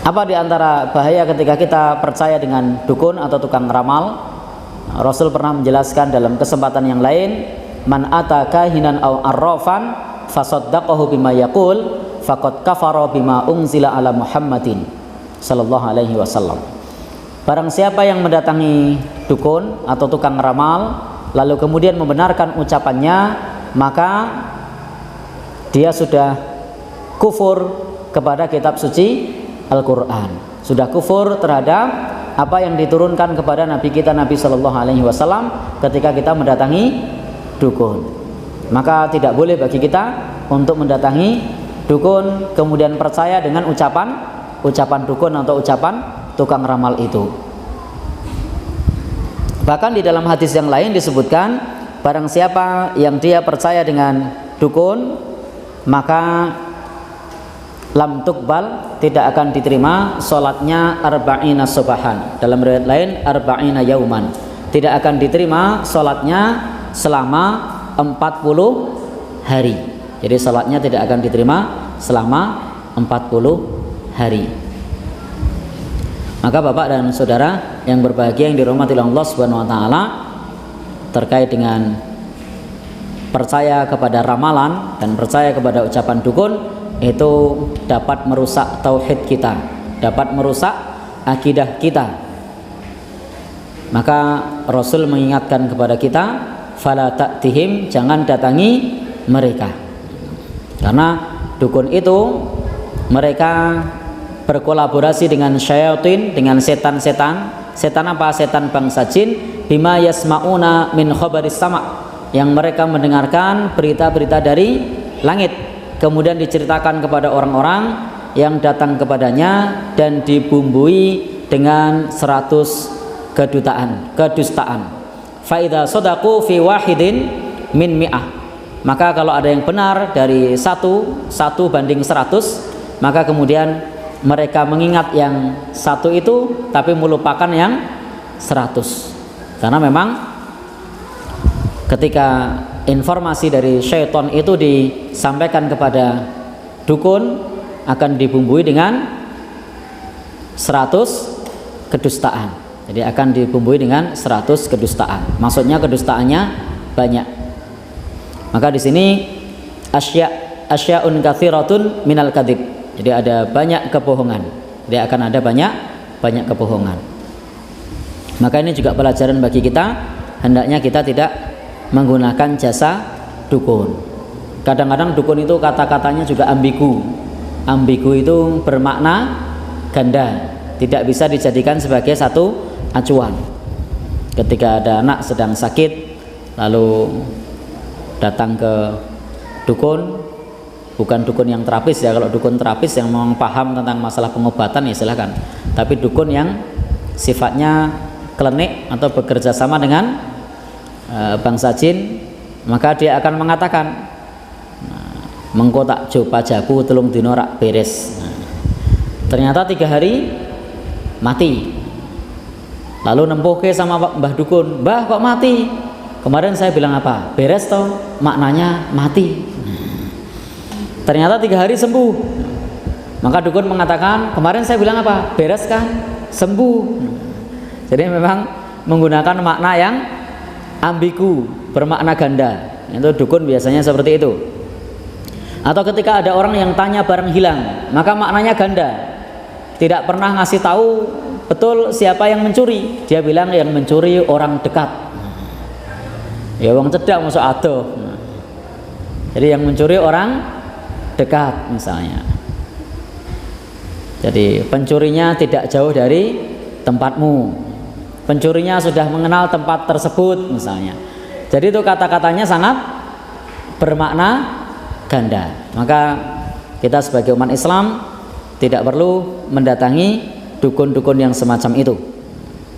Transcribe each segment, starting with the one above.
Apa di antara bahaya ketika kita percaya dengan dukun atau tukang ramal? Rasul pernah menjelaskan dalam kesempatan yang lain, man ataka hinan aw arrafan fasaddaqahu bima yaqul faqad kafara bima unzila ala Muhammadin sallallahu alaihi wasallam. Barang siapa yang mendatangi dukun atau tukang ramal lalu kemudian membenarkan ucapannya, maka dia sudah kufur kepada kitab suci Al-Quran, sudah kufur terhadap apa yang diturunkan kepada Nabi kita Nabi sallallahu alaihi wasallam ketika kita mendatangi dukun. Maka tidak boleh bagi kita untuk mendatangi dukun kemudian percaya dengan ucapan dukun atau ucapan tukang ramal itu. Bahkan di dalam hadis yang lain disebutkan, barang siapa yang dia percaya dengan dukun, maka lam tuqbal, tidak akan diterima sholatnya arba'ina subahan. Dalam riwayat lain arba'ina yauman, tidak akan diterima sholatnya selama 40 hari. Jadi sholatnya tidak akan diterima selama 40 hari. Maka Bapak dan Saudara yang berbahagia yang dirahmati Allah Subhanahu wa taala, terkait dengan percaya kepada ramalan dan percaya kepada ucapan dukun, itu dapat merusak tauhid kita, dapat merusak akidah kita. Maka Rasul mengingatkan kepada kita, fala ta'tihim, jangan datangi mereka. Karena dukun itu mereka berkolaborasi dengan syaitan, dengan setan-setan. Setan apa? Setan bangsa jin. Bima yasma'una min khabaris sama', yang mereka mendengarkan berita-berita dari langit, kemudian diceritakan kepada orang-orang yang datang kepadanya dan dibumbui dengan 100 kedustaan. Fa idza sadaqu fi wahidin min mi'ah, maka kalau ada yang benar dari satu banding 100, maka kemudian mereka mengingat yang satu itu tapi melupakan yang 100. Karena memang ketika informasi dari syaitan itu disampaikan kepada dukun, akan dibumbui dengan 100 kedustaan. Jadi akan dibumbui dengan 100 kedustaan. Maksudnya kedustaannya banyak. Maka di sini asya'un katsiratun minal kadzib. Jadi ada banyak kebohongan. Jadi akan ada banyak kebohongan. Maka ini juga pelajaran bagi kita, hendaknya kita tidak menggunakan jasa dukun. Kadang-kadang dukun itu kata-katanya juga ambigu. Ambigu itu bermakna ganda, tidak bisa dijadikan sebagai satu acuan. Ketika ada anak sedang sakit lalu datang ke dukun, bukan dukun yang terapis ya. Kalau dukun terapis yang memang paham tentang masalah pengobatan ya silahkan. Tapi dukun yang sifatnya klinik atau bekerja sama dengan bangsa jin, maka dia akan mengatakan, mengko tak coba jabu telung dino rak beres. Ternyata 3 hari mati. Lalu nempuhke sama Mbah Dukun, "Mbah kok mati? Kemarin saya bilang apa? Beres toh? Maknanya mati." Ternyata 3 hari sembuh. Maka dukun mengatakan, "Kemarin saya bilang apa? Beres kan? Sembuh." Jadi memang menggunakan makna yang ambigu, bermakna ganda. Itu dukun biasanya seperti itu. Atau ketika ada orang yang tanya barang hilang, maka maknanya ganda. Tidak pernah ngasih tahu betul siapa yang mencuri. Dia bilang yang mencuri orang dekat. Ya wong cedak masuk adoh. Jadi yang mencuri orang dekat misalnya. Jadi pencurinya tidak jauh dari tempatmu. Pencurinya sudah mengenal tempat tersebut misalnya. Jadi itu kata-katanya sangat bermakna ganda. Maka kita sebagai umat Islam tidak perlu mendatangi dukun-dukun yang semacam itu.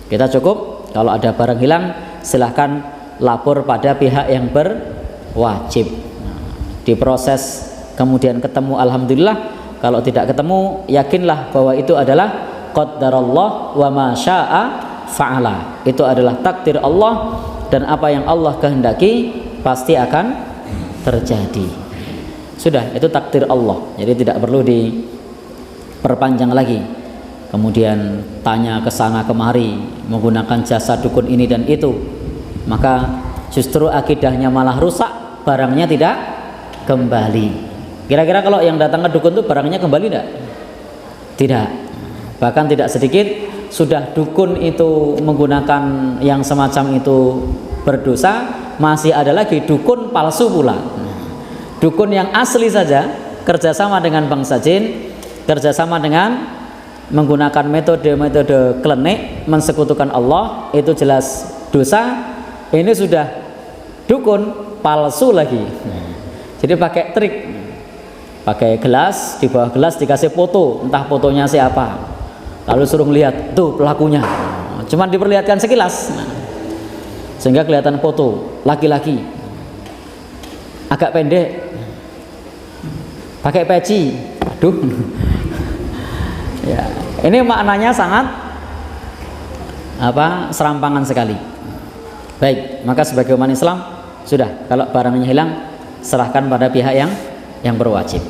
Kita cukup kalau ada barang hilang silahkan lapor pada pihak yang berwajib. Diproses kemudian ketemu, alhamdulillah. Kalau tidak ketemu, yakinlah bahwa itu adalah qaddarallah wa ma syaa fa'ala. Itu adalah takdir Allah, dan apa yang Allah kehendaki pasti akan terjadi. Sudah, itu takdir Allah. Jadi tidak perlu diperpanjang lagi. kemudian tanya ke sana kemari menggunakan jasa dukun ini dan itu, maka justru akidahnya malah rusak, barangnya tidak kembali. Kira-kira kalau yang datang ke dukun itu barangnya kembali tidak? Tidak. Bahkan tidak sedikit sudah dukun itu menggunakan yang semacam itu berdosa, masih ada lagi dukun palsu pula. Dukun yang asli saja kerjasama dengan bangsa jin, kerjasama dengan menggunakan metode-metode klenik, mensekutukan Allah, itu jelas dosa. Ini sudah dukun palsu lagi. Jadi pakai trik, pakai gelas, di bawah gelas dikasih foto, entah fotonya siapa, lalu suruh melihat tuh pelakunya, cuman diperlihatkan sekilas, sehingga kelihatan foto laki-laki agak pendek, pakai peci. Aduh. Ya, ini maknanya sangat serampangan sekali. Baik, maka sebagai umat Islam sudah, kalau barangnya hilang serahkan pada pihak yang berwajib.